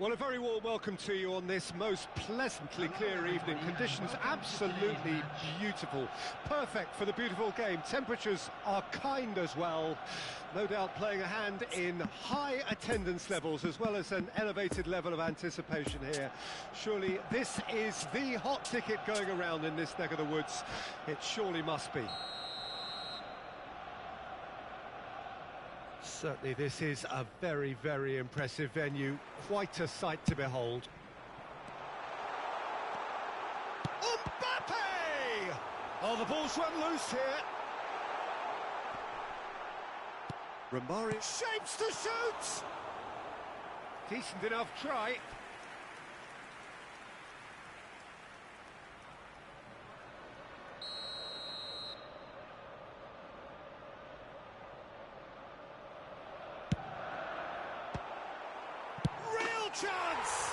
Well, a very warm welcome to you on this most pleasantly clear evening. Conditions absolutely beautiful. Perfect for the beautiful game. Temperatures are kind as well. No doubt playing a hand in high attendance levels as well as an elevated level of anticipation here. Surely this is the hot ticket going around in this neck of the woods. It surely must be. Certainly this is a very, very impressive venue. Quite a sight to behold. Mbappe! Oh, the ball's run loose here. Romario shapes to shoot! Decent enough try. Chance!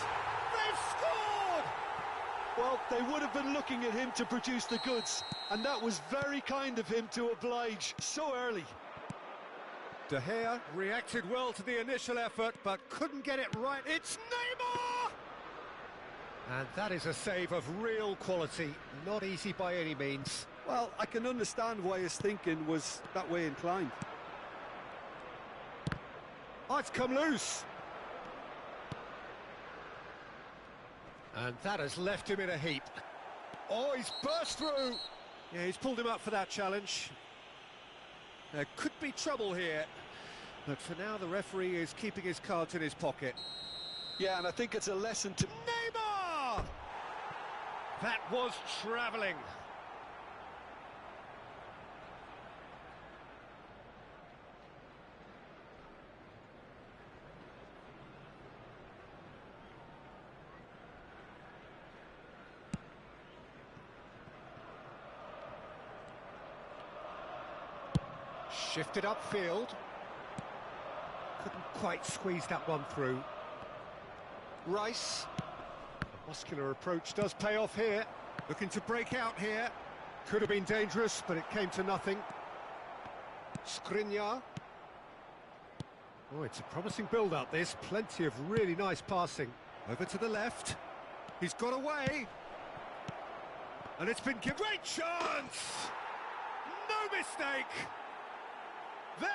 They've scored! Well, they would have been looking at him to produce the goods, and that was very kind of him to oblige so early. De Gea reacted well to the initial effort, but couldn't get it right. It's Neymar! And that is a save of real quality, not easy by any means. Well, I can understand why his thinking was that way inclined. Oh, it's come loose. And that has left him in a heap. Oh, he's burst through. Yeah, he's pulled him up for that challenge. There could be trouble here. But for now, the referee is keeping his cards in his pocket. Yeah, and I think it's a lesson to... Neymar! That was travelling. Shifted upfield. Couldn't quite squeeze that one through. Rice. The muscular approach does pay off here. Looking to break out here. Could have been dangerous, but it came to nothing. Skriniar. Oh, it's a promising build-up, this. Plenty of really nice passing. Over to the left. He's got away. And it's been given. Great chance! No mistake! They're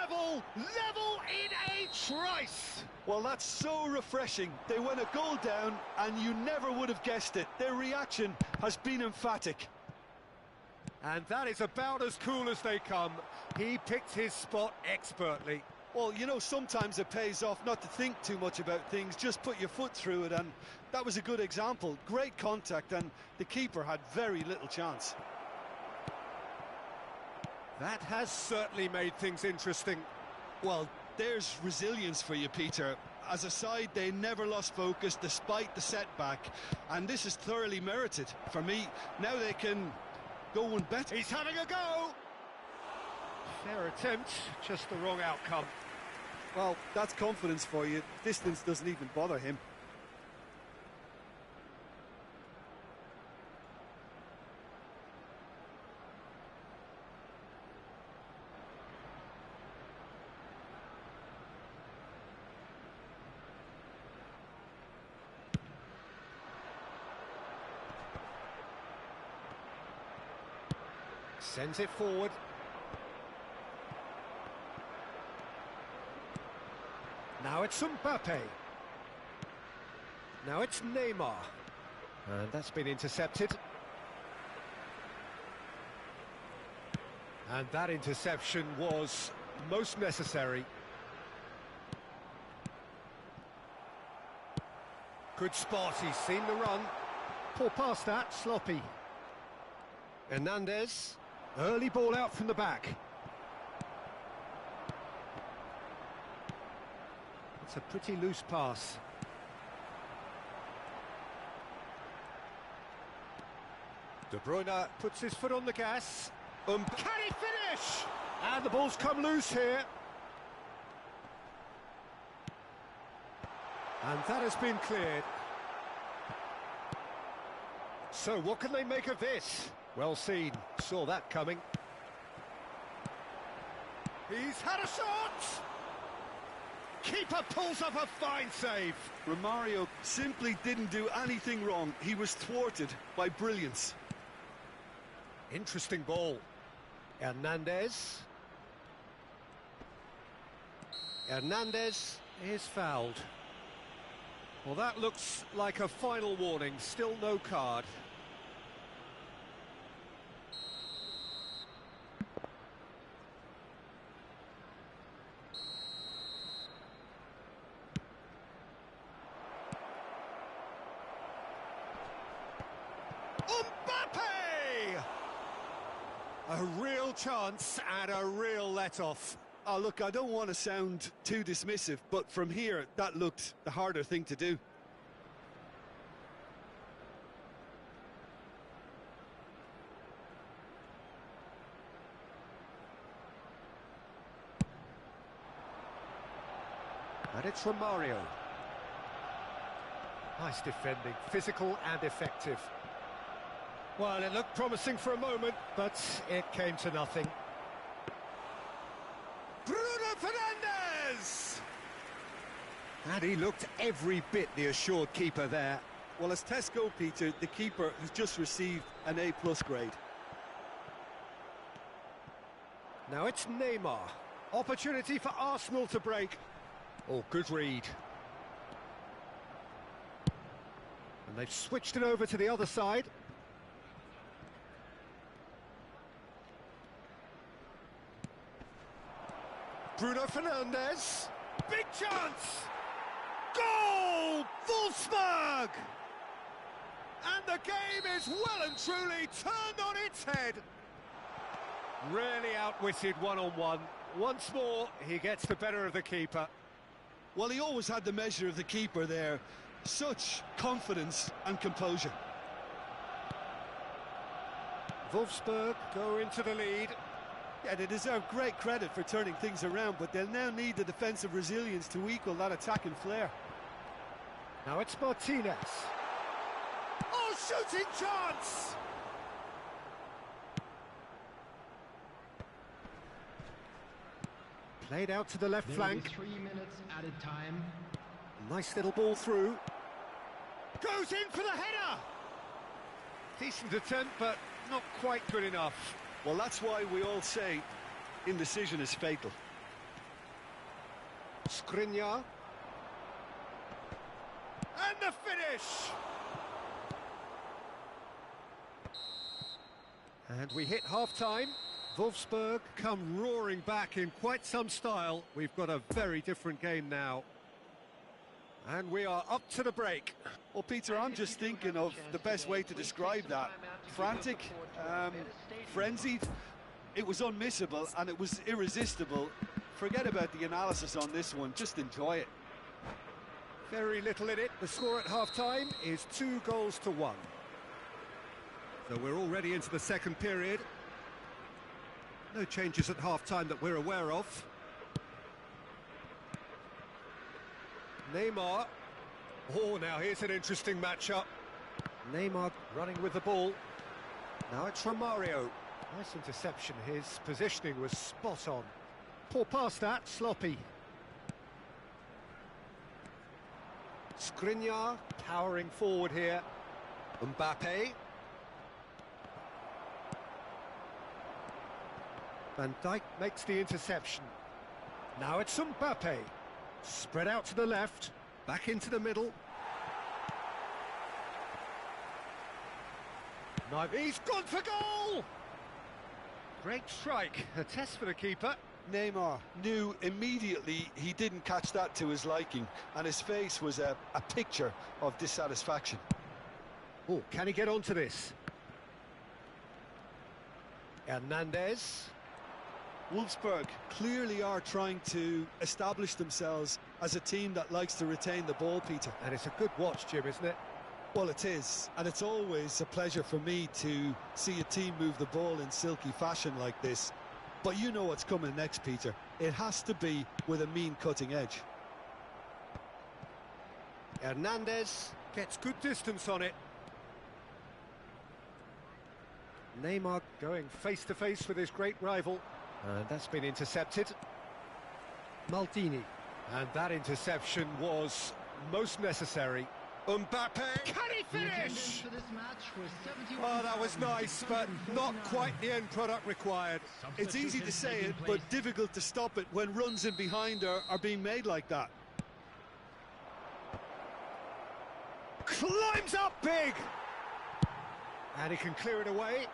level in a trice! Well, that's so refreshing. They went a goal down, and you never would have guessed it. Their reaction has been emphatic. And that is about as cool as they come. He picked his spot expertly. Well, you know, sometimes it pays off not to think too much about things, just put your foot through it, and that was a good example. Great contact, and the keeper had very little chance. That has certainly made things interesting. Well, there's resilience for you, Peter. As a side, they never lost focus despite the setback, and this is thoroughly merited. For me, now they can go one better. He's having a go! Fair attempt, just the wrong outcome. Well, that's confidence for you. Distance doesn't even bother him. Sends it forward. Now it's Mbappe. Now it's Neymar. And that's been intercepted. And that interception was most necessary. Good spot, he's seen the run. Poor pass that, sloppy. Hernandez. Early ball out from the back. It's a pretty loose pass. De Bruyne puts his foot on the gas. Can he finish? And the ball's come loose here. And that has been cleared. So what can they make of this? Well seen, saw that coming. He's had a shot! Keeper pulls up a fine save. Romario simply didn't do anything wrong. He was thwarted by brilliance. Interesting ball. Hernandez. Hernandez is fouled. Well, that looks like a final warning. Still no card. Mbappe! A real chance and a real let-off. Oh, look, I don't want to sound too dismissive, but from here, that looked the harder thing to do. And it's Romario. Nice defending, physical and effective. Well, it looked promising for a moment, but it came to nothing. Bruno Fernandes! And he looked every bit the assured keeper there. Well, as Tesco, Peter, the keeper has just received an A+ grade. Now it's Neymar. Opportunity for Arsenal to break. Oh, good read. And they've switched it over to the other side. Bruno Fernandes. Big chance! Goal! Wolfsburg! And the game is well and truly turned on its head. Really outwitted one-on-one. Once more, he gets the better of the keeper. Well, he always had the measure of the keeper there. Such confidence and composure. Wolfsburg go into the lead. Yeah, they deserve great credit for turning things around, but they'll now need the defensive resilience to equal that attacking flair. Now it's Martinez. Oh, shooting chance! Played out to the left flank. 3 minutes added time. Nice little ball through. Goes in for the header! Decent attempt, but not quite good enough. Well, that's why we all say indecision is fatal. Skriniar. And the finish! And we hit half-time. Wolfsburg come roaring back in quite some style. We've got a very different game now. And we are up to the break. Well, Peter, I'm just thinking of the best way to describe that. Frantic, frenzied. It was unmissable and it was irresistible. Forget about the analysis on this one, just enjoy it. Very little in it. The score at half-time is 2-1. So we're already into the second period. No changes at half-time that we're aware of. Neymar. Oh, now here's an interesting matchup. Neymar running with the ball. Now it's Romario. Nice interception. His positioning was spot on. Poor pass that, sloppy. Skriniar powering forward here. Mbappe. Van Dijk makes the interception. Now it's Mbappe. Spread out to the left, back into the middle. Now he's gone for goal! Great strike, a test for the keeper. Neymar knew immediately he didn't catch that to his liking, and his face was a picture of dissatisfaction. Oh, can he get onto this? Hernandez. Wolfsburg clearly are trying to establish themselves as a team that likes to retain the ball, Peter. And it's a good watch, Jim, isn't it? Well, it is, and it's always a pleasure for me to see a team move the ball in silky fashion like this. But you know what's coming next, Peter. It has to be with a mean cutting edge. Hernandez gets good distance on it. Neymar going face-to-face with his great rival. And that's been intercepted. Maldini. And that interception was most necessary. Mbappe, can he finish? For this match was Oh, that was nice, but not quite the end product required. It's easy to say it, but difficult to stop it when runs in behind are being made like that. Climbs up big! And he can clear it away.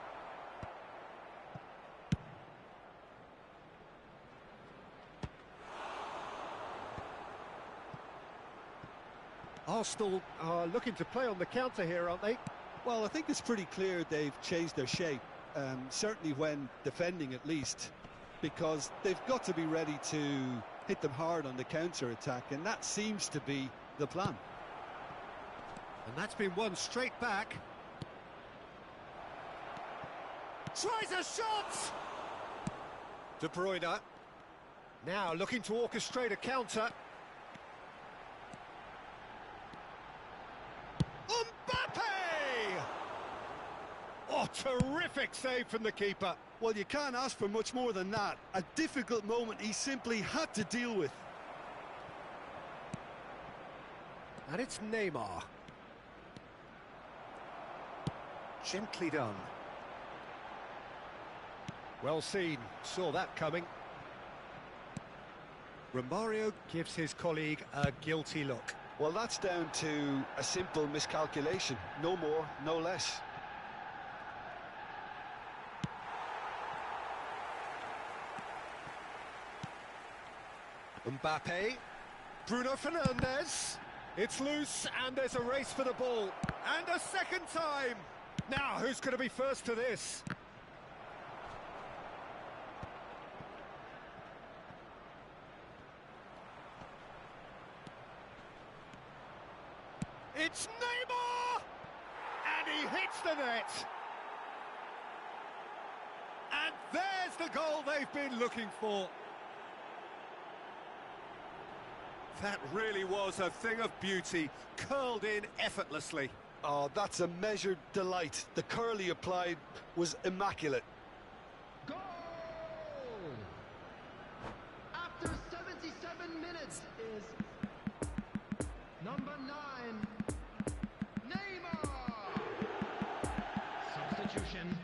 Arsenal are looking to play on the counter here, aren't they? Well, I think it's pretty clear they've changed their shape, certainly when defending at least, because they've got to be ready to hit them hard on the counter-attack, and that seems to be the plan. And that's been won straight back. Tries a shot! De Bruyne. Now looking to orchestrate a counter. Mbappe! Oh, terrific save from the keeper. Well, you can't ask for much more than that. A difficult moment he simply had to deal with. And it's Neymar. Gently done. Well seen, saw that coming. Romario gives his colleague a guilty look. Well, that's down to a simple miscalculation. No more, no less. Mbappe. Bruno Fernandes. It's loose and there's a race for the ball. And a second time. Now, who's going to be first to this? It's Neymar! And he hits the net! And there's the goal they've been looking for. That really was a thing of beauty, curled in effortlessly. Oh, that's a measured delight. The curl he applied was immaculate. Goal! After 77 minutes is number 9, Neymar! Substitution.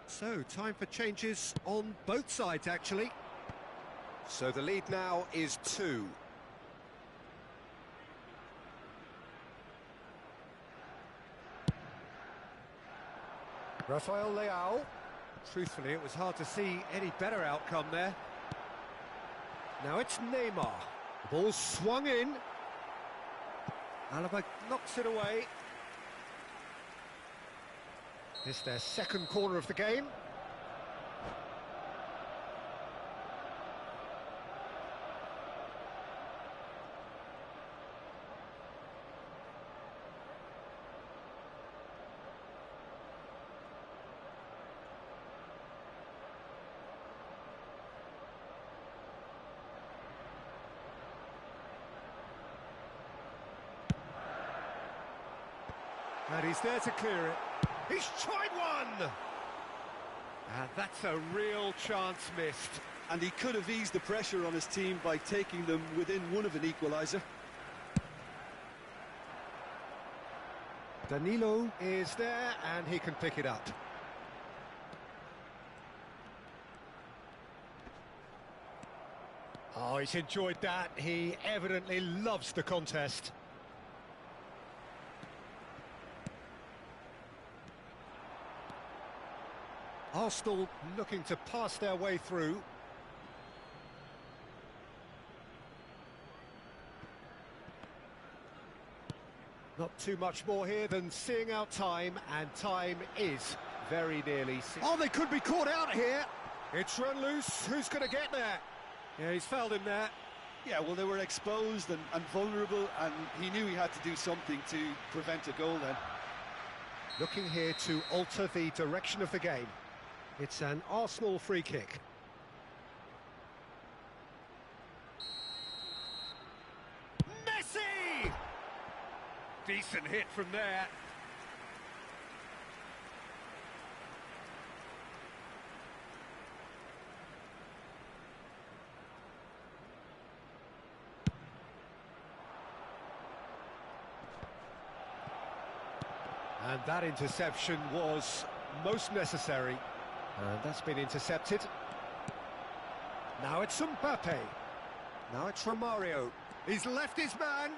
So, time for changes on both sides, actually. So the lead now is 2. Rafael Leao. Truthfully, it was hard to see any better outcome there. Now it's Neymar. The ball swung in. Alaba knocks it away. It's their second corner of the game. And he's there to clear it. He's tried one! And that's a real chance missed. And he could have eased the pressure on his team by taking them within one of an equaliser. Danilo is there and he can pick it up. Oh, he's enjoyed that. He evidently loves the contest. Arsenal looking to pass their way through. Not too much more here than seeing out time, and time is very nearly... Oh, they could be caught out here! It's run loose, who's going to get there? Yeah, he's fouled him there. Yeah, well, they were exposed and vulnerable, and he knew he had to do something to prevent a goal then. Looking here to alter the direction of the game. It's an Arsenal free kick. Messi! Decent hit from there. And that interception was most necessary. And that's been intercepted. Now it's Mbappe. Now it's Romario. He's left his man.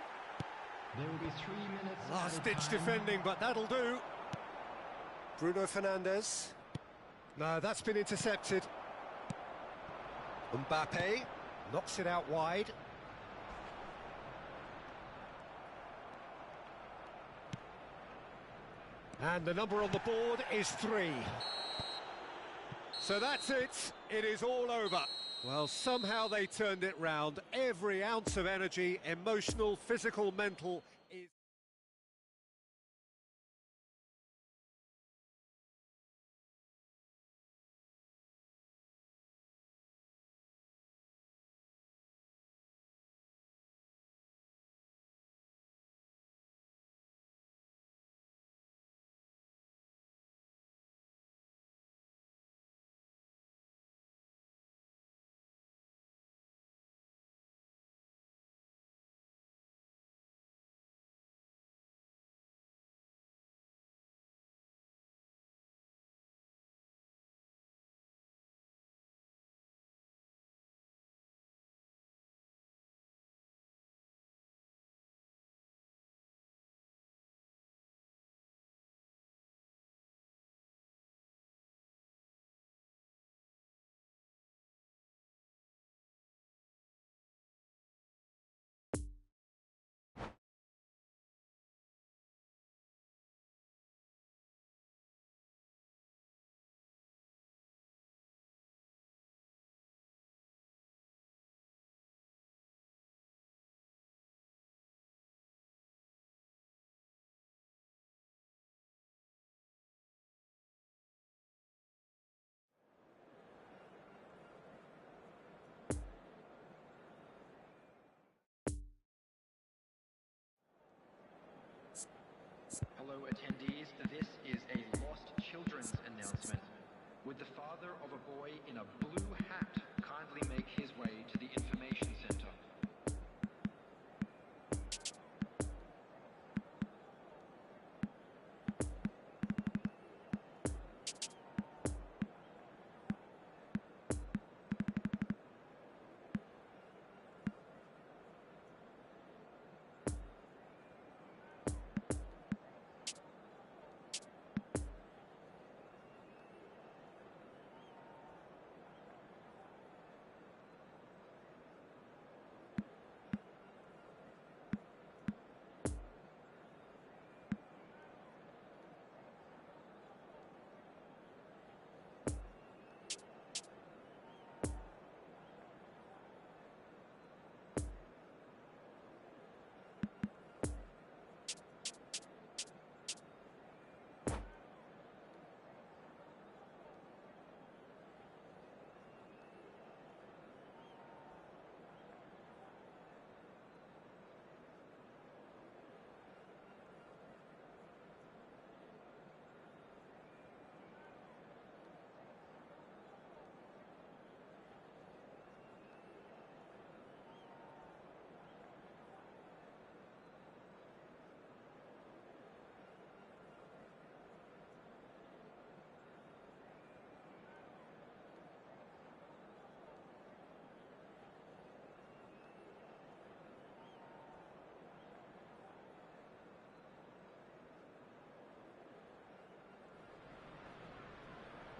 There will be 3 minutes. Last-ditch defending, but that'll do. Bruno Fernandes. No, that's been intercepted. Mbappe knocks it out wide. And the number on the board is 3. So that's it. It is all over. Well, somehow they turned it round. Every ounce of energy, emotional, physical, mental, is... Hello attendees, this is a lost children's announcement. Would the father of a boy in a blue hat kindly make his way to the information center?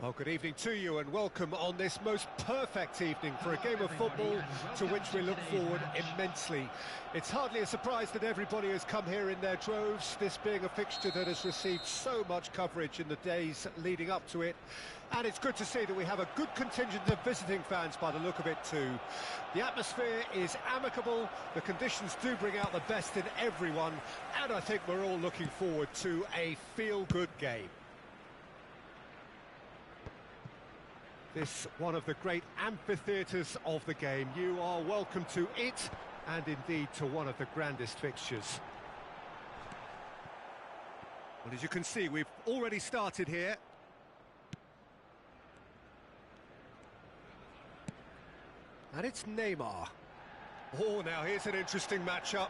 Well, good evening to you and welcome on this most perfect evening for a game of football to which we look forward immensely. It's hardly a surprise that everybody has come here in their droves, this being a fixture that has received so much coverage in the days leading up to it. And it's good to see that we have a good contingent of visiting fans by the look of it too. The atmosphere is amicable, the conditions do bring out the best in everyone, and I think we're all looking forward to a feel-good game. This one of the great amphitheatres of the game. You are welcome to it, and indeed to one of the grandest fixtures. Well, as you can see, we've already started here. And it's Neymar. Oh, now here's an interesting matchup.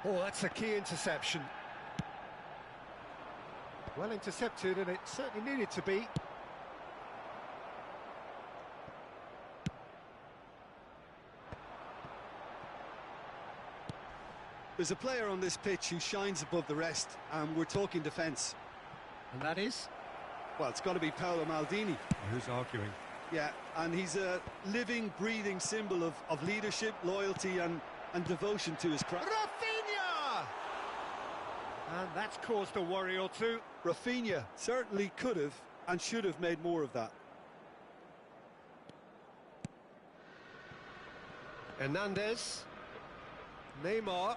Oh, that's a key interception. Well intercepted, and it certainly needed to be. There's a player on this pitch who shines above the rest, and we're talking defence. And that is? Well, it's got to be Paolo Maldini. Who's arguing? Yeah, and he's a living, breathing symbol of leadership, loyalty and devotion to his craft. Rafinha! And that's caused a worry or two. Rafinha certainly could have and should have made more of that. Hernandez. Neymar.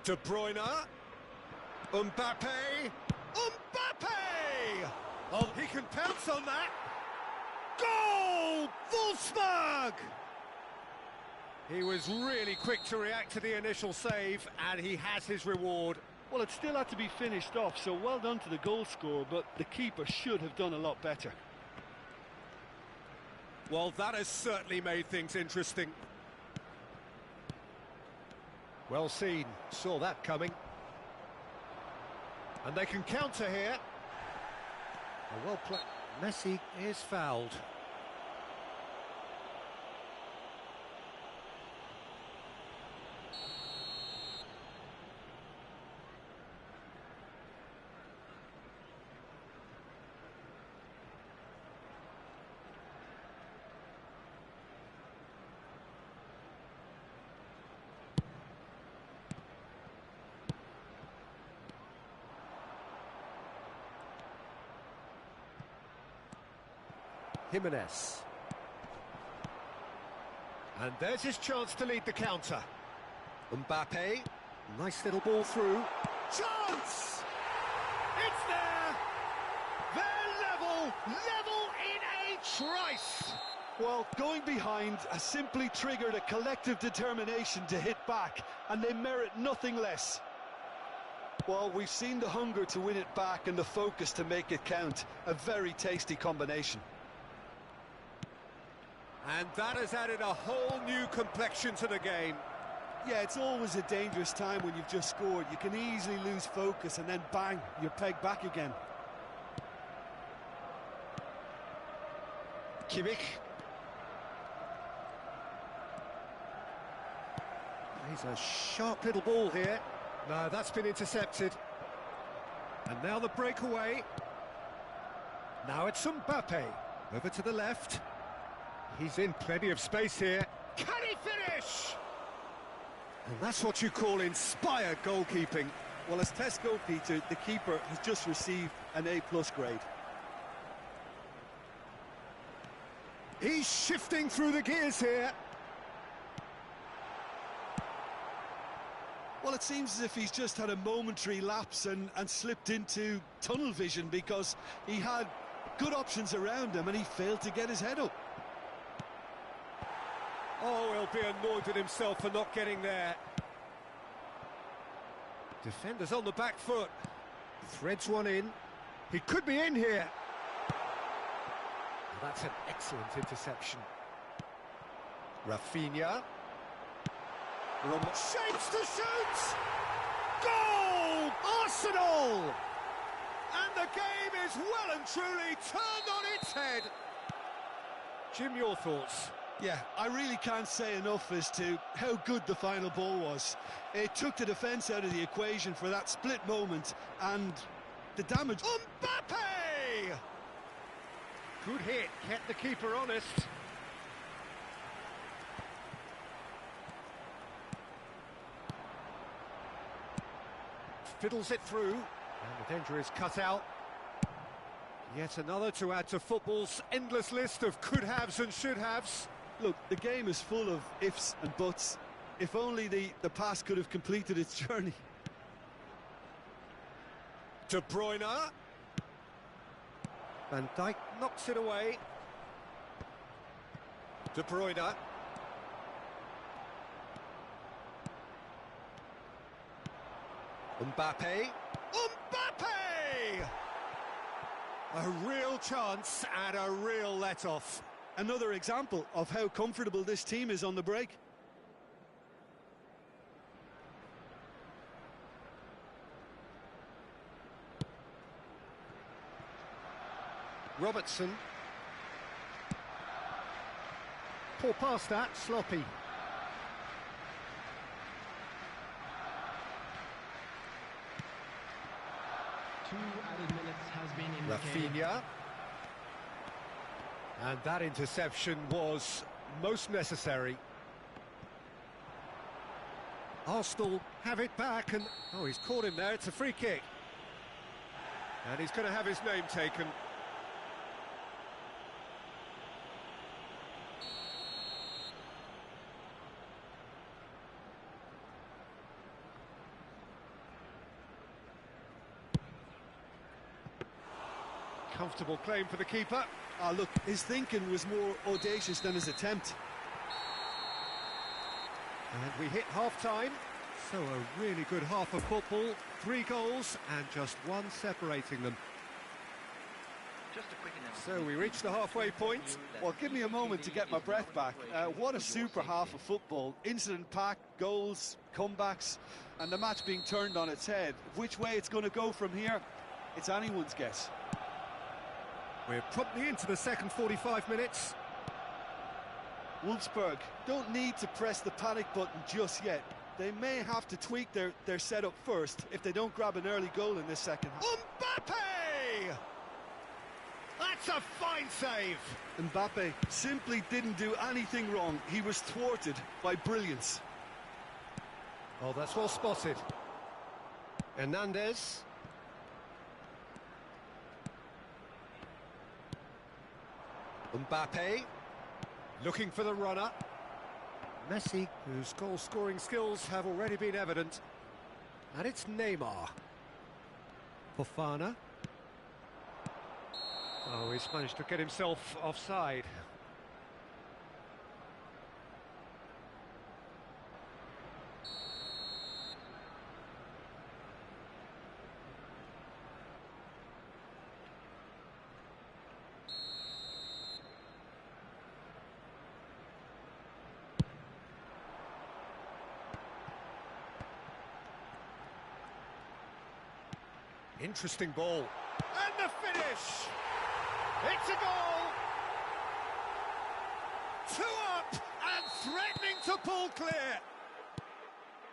De Bruyne. Mbappe. Mbappe! Oh, he can pounce on that. Goal! Wolfsburg! He was really quick to react to the initial save, and he has his reward. Well, it still had to be finished off, so well done to the goal scorer, but the keeper should have done a lot better. Well, that has certainly made things interesting. Well seen, saw that coming. And they can counter here. A well played. Messi is fouled. Jimenez. And there's his chance to lead the counter. Mbappe, nice little ball through. Chance! It's there! They're level in a trice! Well, going behind has simply triggered a collective determination to hit back, and they merit nothing less. Well, we've seen the hunger to win it back and the focus to make it count. A very tasty combination. And that has added a whole new complexion to the game. Yeah, it's always a dangerous time when you've just scored. You can easily lose focus and then bang, you're pegged back again. Kimmich. He's a sharp little ball here. No, that's been intercepted. And now the breakaway. Now it's Mbappe. Over to the left. He's in plenty of space here. Can he finish? And that's what you call inspired goalkeeping. Well, as Tesco, Peter, the keeper has just received an A+ grade. He's shifting through the gears here. Well, it seems as if he's just had a momentary lapse and slipped into tunnel vision, because he had good options around him and he failed to get his head up. Oh, he'll be annoyed with himself for not getting there. Defenders on the back foot. Threads one in. He could be in here. Well, that's an excellent interception. Rafinha. Shapes to shoot! Goal! Arsenal! And the game is well and truly turned on its head. Jim, your thoughts? Yeah, I really can't say enough as to how good the final ball was. It took the defence out of the equation for that split moment, and the damage... Mbappe! Good hit, kept the keeper honest. Fiddles it through, and the danger is cut out. Yet another to add to football's endless list of could-haves and should-haves. Look, the game is full of ifs and buts. If only the pass could have completed its journey. De Bruyne. Van Dijk knocks it away. De Bruyne. Mbappe. Mbappe! A real chance and a real let-off. Another example of how comfortable this team is on the break. Robertson. Poor pass that, sloppy. Two added minutes has been indicated. Rafinha. And that interception was most necessary. Arsenal have it back and... Oh, he's caught him there, it's a free kick. And he's going to have his name taken. Comfortable claim for the keeper. Ah, look, his thinking was more audacious than his attempt. And we hit half-time. So a really good half of football. 3 goals and just one separating them. Just a quick announcement. So we reach the halfway point. Well, give me a moment to get my breath back. What a super half of football. Incident-packed, goals, comebacks, and the match being turned on its head. Which way it's going to go from here, it's anyone's guess. We're promptly into the second 45 minutes. Wolfsburg don't need to press the panic button just yet. They may have to tweak their setup first if they don't grab an early goal in this second half. Mbappe! That's a fine save. Mbappe simply didn't do anything wrong. He was thwarted by brilliance. Oh, that's well spotted. Hernandez. Mbappe. Looking for the runner. Messi, whose goal-scoring skills have already been evident. And it's Neymar. Fofana. Oh, he's managed to get himself offside. Interesting ball. And the finish! It's a goal! 2 up and threatening to pull clear!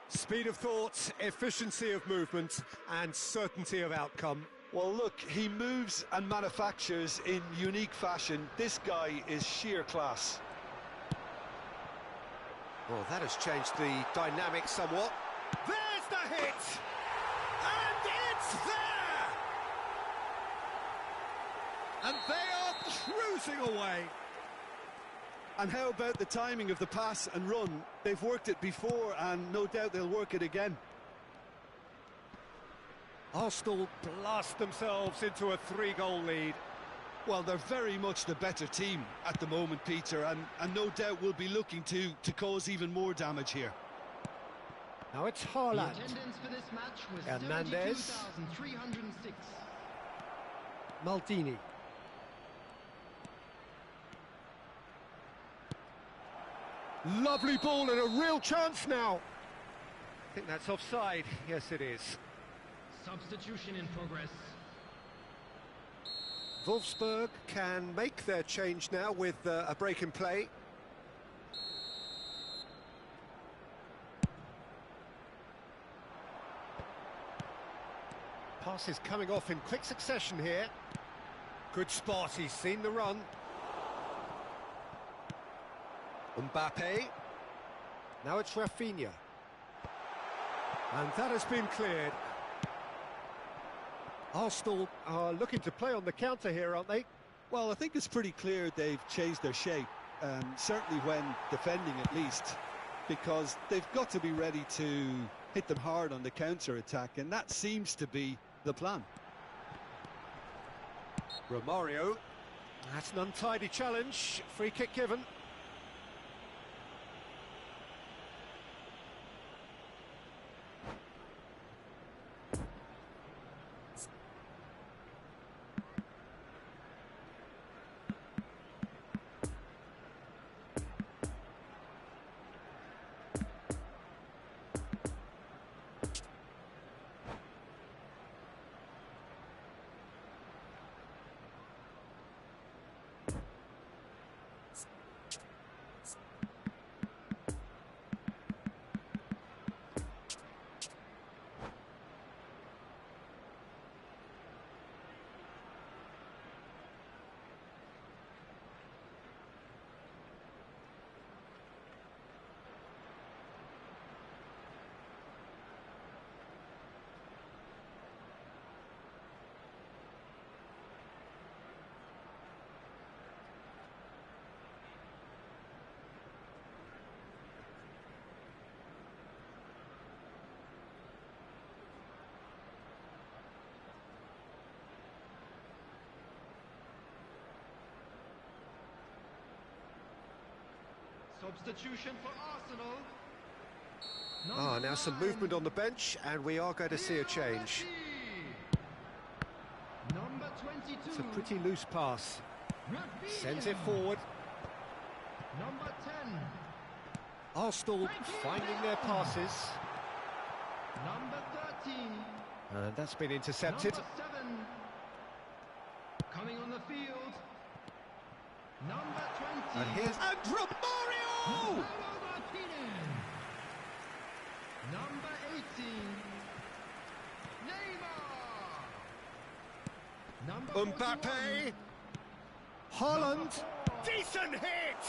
Speed of thought, efficiency of movement and certainty of outcome. Well, look, he moves and manufactures in unique fashion. This guy is sheer class. Well, that has changed the dynamic somewhat. There's the hit! And it's there! And they are cruising away. And how about the timing of the pass and run? They've worked it before and no doubt they'll work it again. Arsenal blast themselves into a 3-goal lead. Well, they're very much the better team at the moment, Peter, and no doubt will be looking to cause even more damage here. Now it's The Haaland. attendance for this match was Hernandez. 72,306. Maldini. Lovely ball and a real chance now. I think that's offside. Yes, it is. Substitution in progress. Wolfsburg can make their change now with a break in play. Passes coming off in quick succession here. Good spot, he's seen the run. Mbappe. Now it's Rafinha. And that has been cleared. Arsenal are looking to play on the counter here, aren't they? Well, I think it's pretty clear they've changed their shape, certainly when defending at least, because they've got to be ready to hit them hard on the counter-attack, and that seems to be the plan. Romario. That's an untidy challenge. Free kick given. Substitution for Arsenal. Now some movement on the bench, and we are going to see a change. Number 22. It's a pretty loose pass. Rafinha. Sends it forward. Number 10. Arsenal finding their passes. Number 13. And that's been intercepted. Number 7. Coming on the field. Number 20. And here's Romario! Lautaro Martinez. Number 18. Neymar. Number 41. Mbappe. Haaland. Decent hit!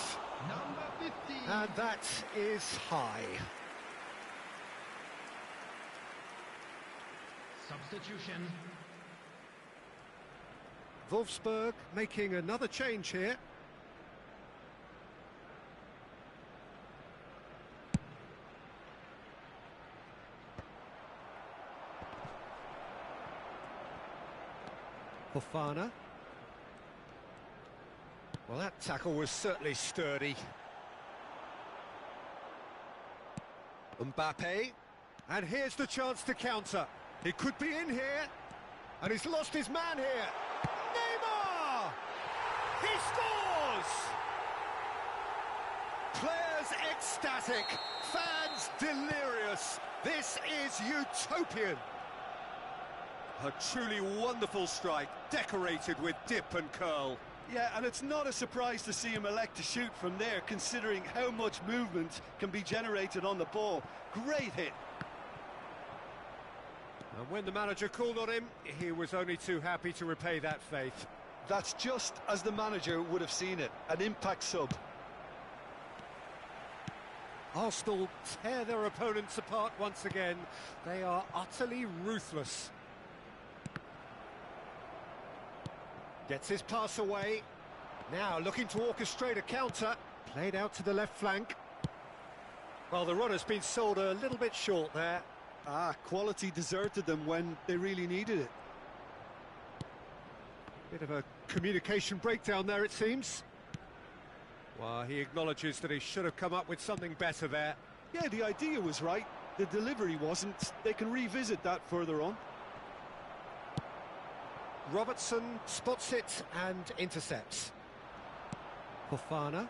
Number 15. And that is high. Substitution. Wolfsburg making another change here. Fofana. Well, that tackle was certainly sturdy. Mbappe. And here's the chance to counter. He could be in here. And he's lost his man here. Neymar! He scores! Players ecstatic. Fans delirious. This is utopian. A truly wonderful strike, decorated with dip and curl. Yeah, and it's not a surprise to see him elect to shoot from there, considering how much movement can be generated on the ball. Great hit. And when the manager called on him, he was only too happy to repay that faith. That's just as the manager would have seen it, an impact sub. Arsenal tear their opponents apart once again. They are utterly ruthless. Gets his pass away. Now looking to orchestrate a counter. Played out to the left flank. Well, the run has been sold a little bit short there. Quality deserted them when they really needed it. Bit of a communication breakdown there, it seems. Well, he acknowledges that he should have come up with something better there. Yeah, the idea was right. The delivery wasn't. They can revisit that further on. Robertson spots it and intercepts. Fofana.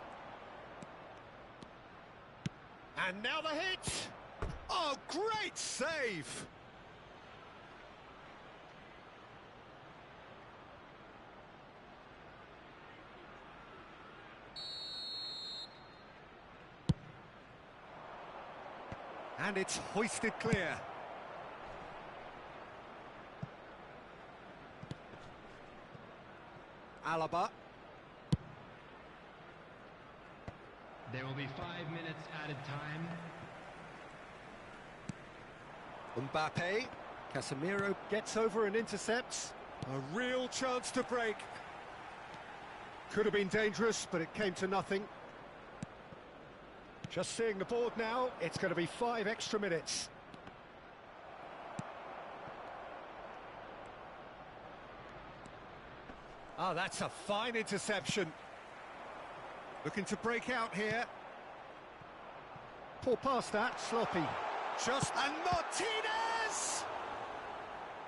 And now the hit! Oh, great save! And it's hoisted clear. Alaba. There will be 5 minutes added time. Mbappe. Casemiro gets over and intercepts. A real chance to break. Could have been dangerous, but it came to nothing. Just seeing the board now, it's going to be 5 extra minutes. Ah, that's a fine interception. Looking to break out here. Poor pass that, sloppy. And Martinez!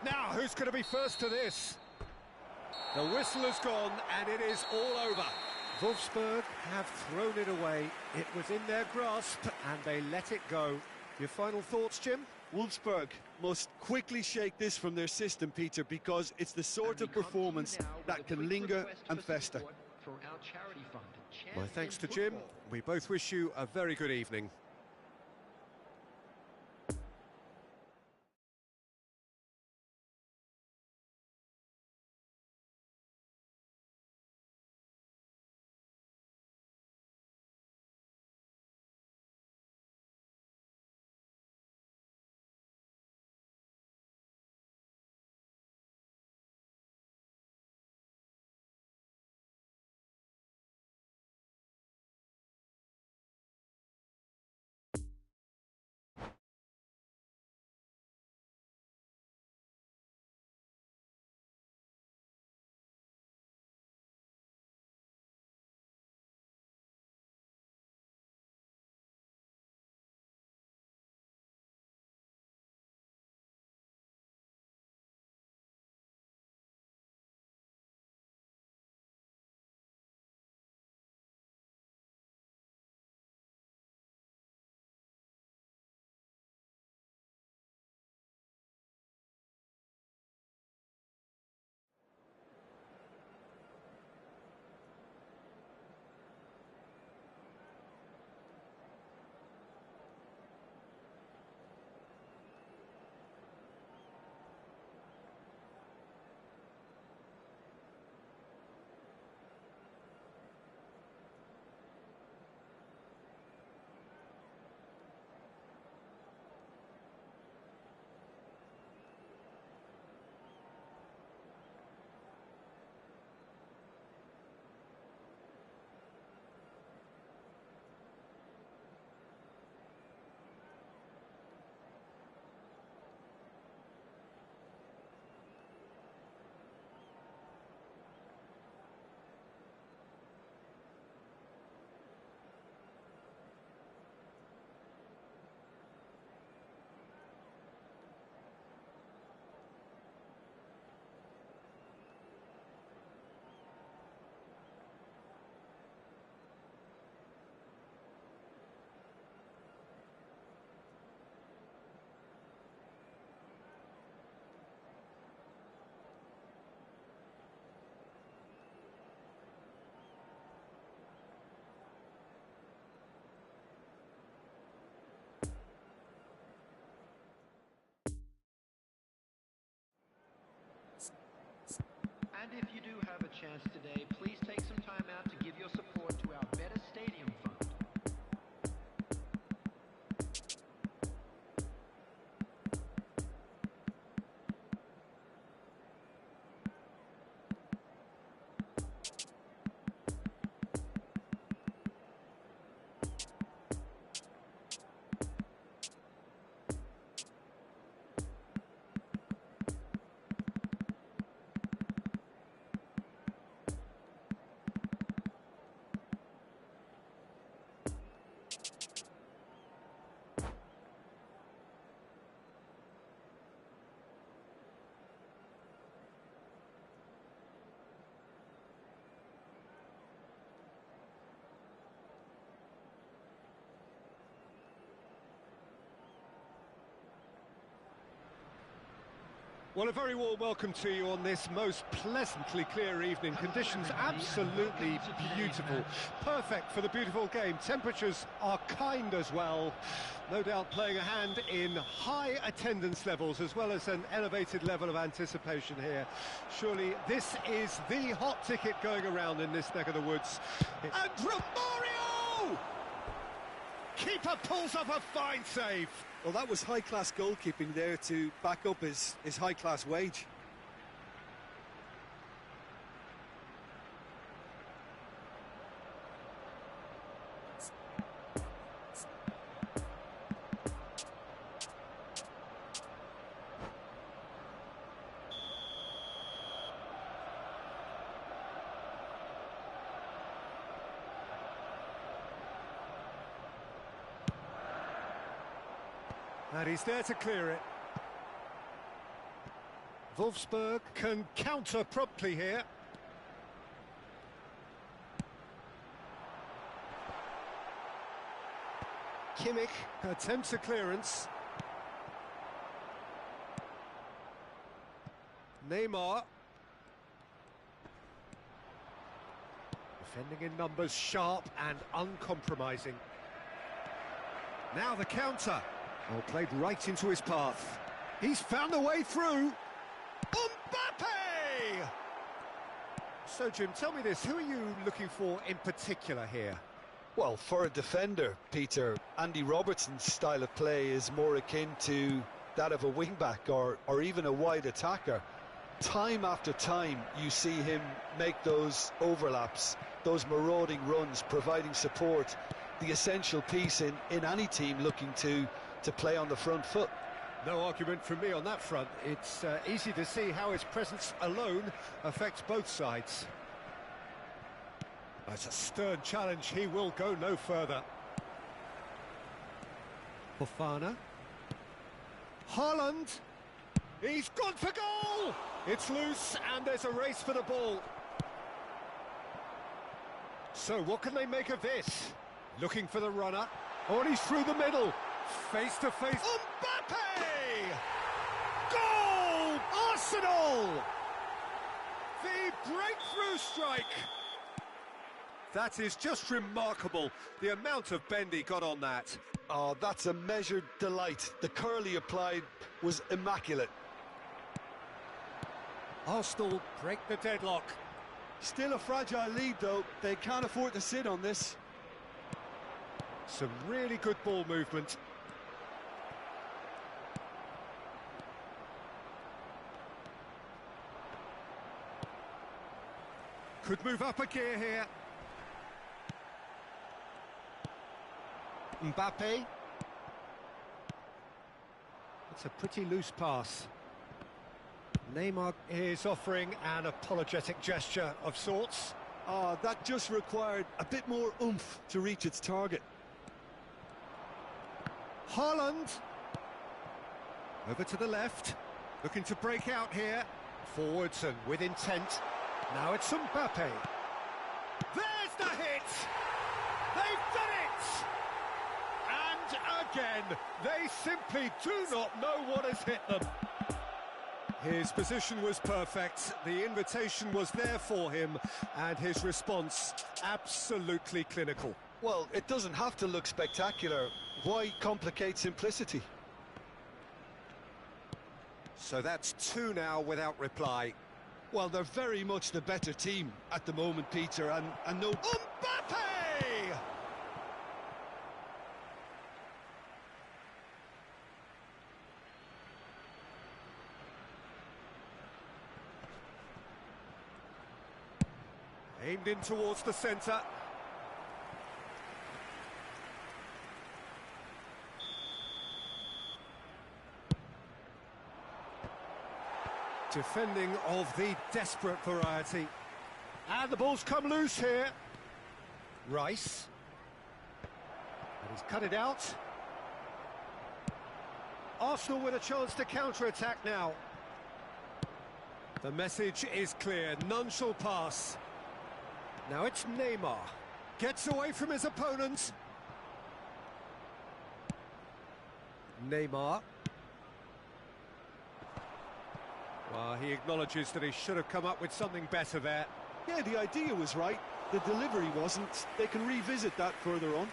Now, who's going to be first to this? The whistle has gone, and it is all over. Wolfsburg have thrown it away. It was in their grasp, and they let it go. Your final thoughts, Jim? Wolfsburg must quickly shake this from their system, Peter, because it's the sort of performance that can linger and fester. My thanks to Jim. We both wish you a very good evening. And if you do have a chance today, please take some time out to give your support to our Better Stadium Fund. Well, a very warm welcome to you on this most pleasantly clear evening. Conditions absolutely beautiful. Perfect for the beautiful game. Temperatures are kind as well. No doubt playing a hand in high attendance levels as well as an elevated level of anticipation here. Surely this is the hot ticket going around in this neck of the woods. And Romario! Keeper pulls off a fine save. Well, that was high-class goalkeeping there to back up his high-class wage. And he's there to clear it. Wolfsburg can counter promptly here. Kimmich attempts a clearance. Neymar. Defending in numbers, sharp and uncompromising. Now the counter. Oh, played right into his path. He's found a way through. Mbappe! So, Jim, tell me this. Who are you looking for in particular here? Well, for a defender, Peter, Andy Robertson's style of play is more akin to that of a wing-back or even a wide attacker. Time after time, you see him make those overlaps, those marauding runs, providing support, the essential piece in any team looking to play on the front foot. No argument from me on that front. It's easy to see how his presence alone affects both sides. That's a stern challenge. He will go no further. Fofana. Haaland. He's gone for goal! It's loose and there's a race for the ball. So what can they make of this? Looking for the runner. Oh, and he's through the middle. Face to face. Mbappe! Goal! Arsenal! The breakthrough strike. That is just remarkable, the amount of bend he got on that. Oh, that's a measured delight. The curl he applied was immaculate. Arsenal break the deadlock. Still a fragile lead, though. They can't afford to sit on this. Some really good ball movement. Could move up a gear here. Mbappe. It's a pretty loose pass. Neymar is offering an apologetic gesture of sorts. That just required a bit more oomph to reach its target. Haaland. Over to the left. Looking to break out here. Forwards and with intent. Now it's Mbappe. There's the hit! They've done it! And again, they simply do not know what has hit them. His position was perfect, the invitation was there for him, and his response absolutely clinical. Well, it doesn't have to look spectacular. Why complicate simplicity? So that's two now without reply. Well, they're very much the better team at the moment, Peter, and no... Mbappe! Aimed in towards the centre. Defending of the desperate variety. And the ball's come loose here. Rice. And he's cut it out. Arsenal with a chance to counter-attack now. The message is clear, none shall pass. Now it's Neymar. Gets away from his opponents. Neymar. He acknowledges that he should have come up with something better there. Yeah, the idea was right, the delivery wasn't. They can revisit that further on.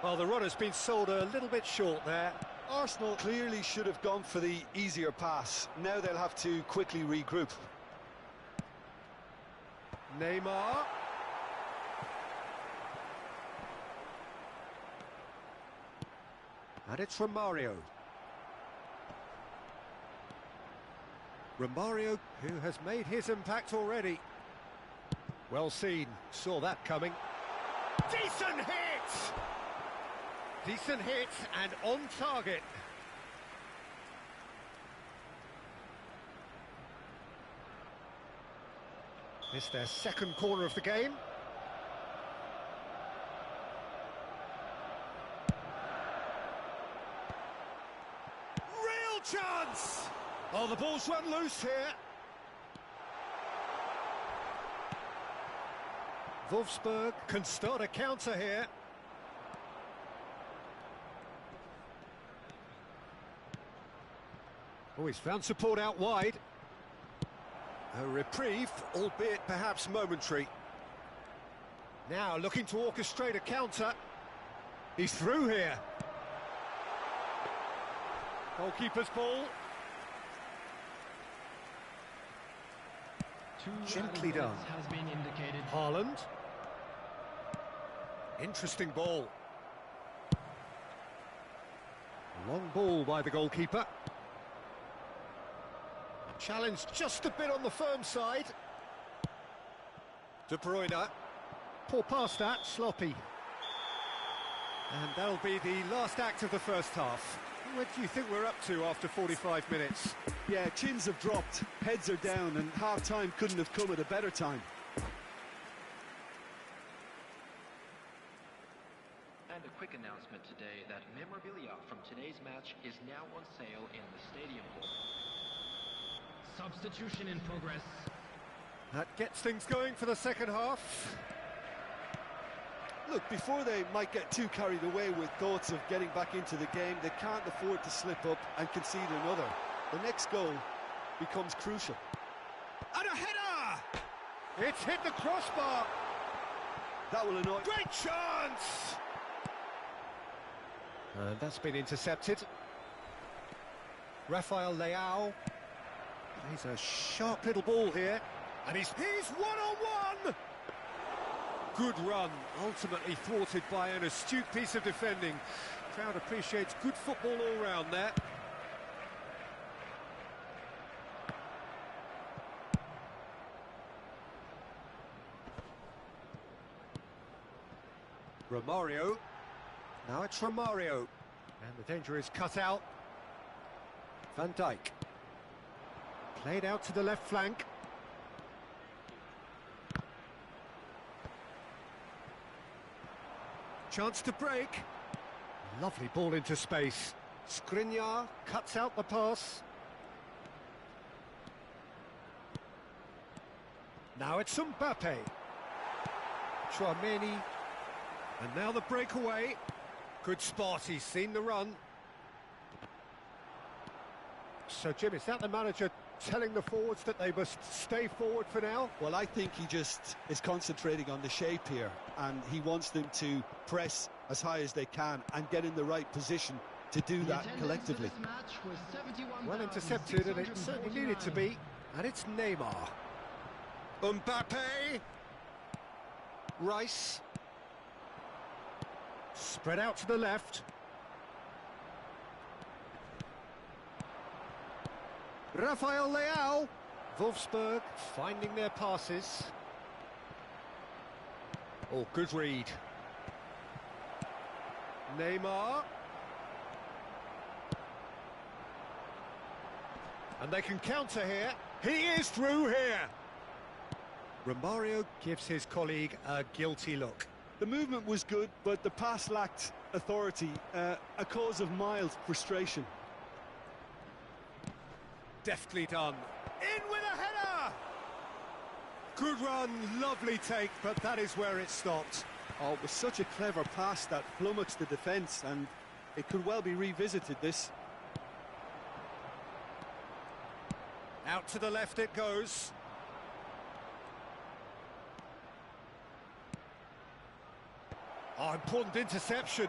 Well, the run has been sold a little bit short there. Arsenal clearly should have gone for the easier pass. Now they'll have to quickly regroup. Neymar. And it's Romario. Romario, who has made his impact already. Well seen, saw that coming. Decent hit! Decent hit and on target. It's their second corner of the game. Real chance! Oh, the ball's run loose here. Wolfsburg can start a counter here. Oh, he's found support out wide. A reprieve, albeit perhaps momentary. Now looking to orchestrate a counter. He's through here. Goalkeeper's ball. Gently done. Has been indicated. Haaland. Interesting ball. Long ball by the goalkeeper. Challenge just a bit on the firm side. De Bruyne. Poor pass that, sloppy. And that'll be the last act of the first half. What do you think we're up to after 45 minutes? Yeah, chins have dropped, heads are down, and half-time couldn't have come at a better time. And a quick announcement today that memorabilia from today's match is now on sale in the stadium hall. Substitution in progress. That gets things going for the second half. Look, before they might get too carried away with thoughts of getting back into the game, they can't afford to slip up and concede another. The next goal becomes crucial. And a header! It's hit the crossbar. That will annoy... Great chance! And that's been intercepted. Rafael Leao. Plays a sharp little ball here. And he's one-on-one! Good run, ultimately thwarted by an astute piece of defending. Crowd appreciates good football all round there. Romario. Now it's Romario. And the danger is cut out. Van Dijk. Played out to the left flank. Chance to break. Lovely ball into space. Skriniar cuts out the pass. Now it's Mbappe. Tchouameni. And now the breakaway. Good spot, he's seen the run. So, Jim, is that the manager telling the forwards that they must stay forward for now? Well, I think he just is concentrating on the shape here, and he wants them to press as high as they can and get in the right position to do that collectively. Well intercepted, and it certainly needed to be. And it's Neymar. Mbappe. Rice. Spread out to the left. Rafael Leao. Wolfsburg finding their passes. Oh, good read. Neymar. And they can counter here. He is through here. Romario gives his colleague a guilty look. The movement was good, but the pass lacked authority, a cause of mild frustration. Deftly done. In with a header! Good run, lovely take, but that is where it stopped. Oh, it was such a clever pass that flummoxed the defence, and it could well be revisited, this. Out to the left it goes. Oh, important interception.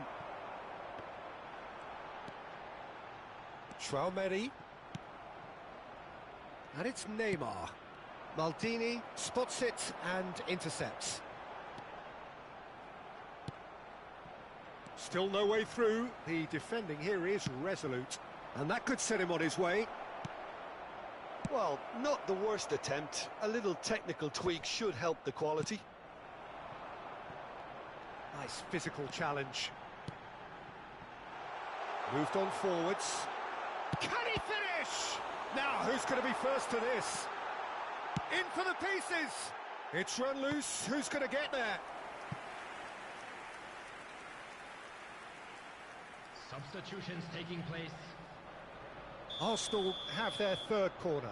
Traumeri. And it's Neymar. Maldini spots it and intercepts. Still no way through. The defending here is resolute. And that could set him on his way. Well, not the worst attempt. A little technical tweak should help the quality. Nice physical challenge. Moved on forwards. Can he finish? Now, who's going to be first to this? In for the pieces. It's run loose. Who's going to get there? Substitutions taking place. Arsenal have their third corner.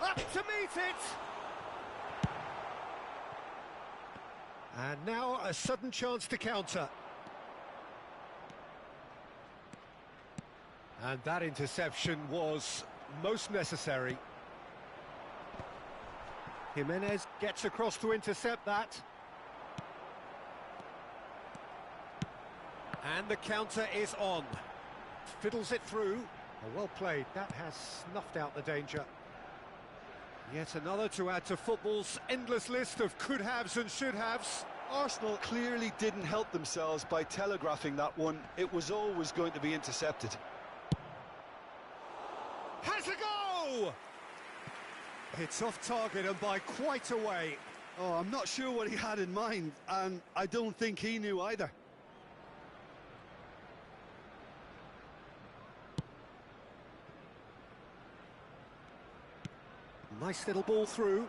Up to meet it! And now a sudden chance to counter. And that interception was most necessary. Jimenez gets across to intercept that. And the counter is on. Fiddles it through. Oh, well played. That has snuffed out the danger. Yet another to add to football's endless list of could-haves and should-haves. Arsenal clearly didn't help themselves by telegraphing that one. It was always going to be intercepted. Has a go! It's off target and by quite a way. Oh, I'm not sure what he had in mind, and I don't think he knew either. Nice little ball through.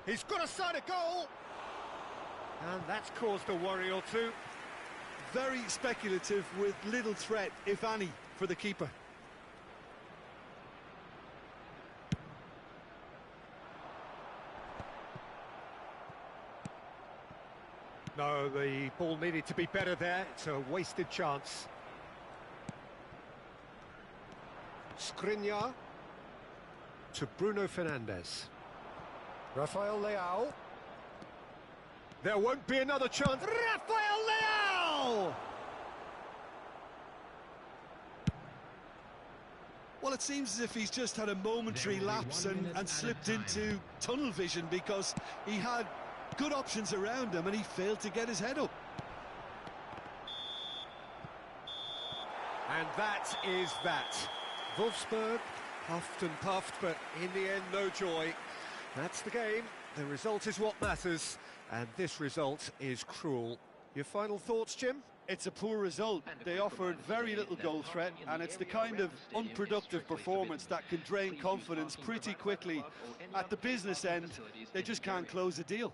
He's got a side of goal. And that's caused a worry or two. Very speculative with little threat, if any, for the keeper. No, the ball needed to be better there. It's a wasted chance. Skriniar to Bruno Fernandes. Rafael Leao. There won't be another chance. Rafael Leao! Well, it seems as if he's just had a momentary lapse and slipped into tunnel vision, because he had good options around him and he failed to get his head up. And that is that. Wolfsburg huffed and puffed, but in the end, no joy. That's the game. The result is what matters, and this result is cruel. Your final thoughts, Jim? It's a poor result. They offered very little goal threat, and it's the kind of unproductive performance that can drain confidence pretty quickly. At the business end, they just can't close the deal.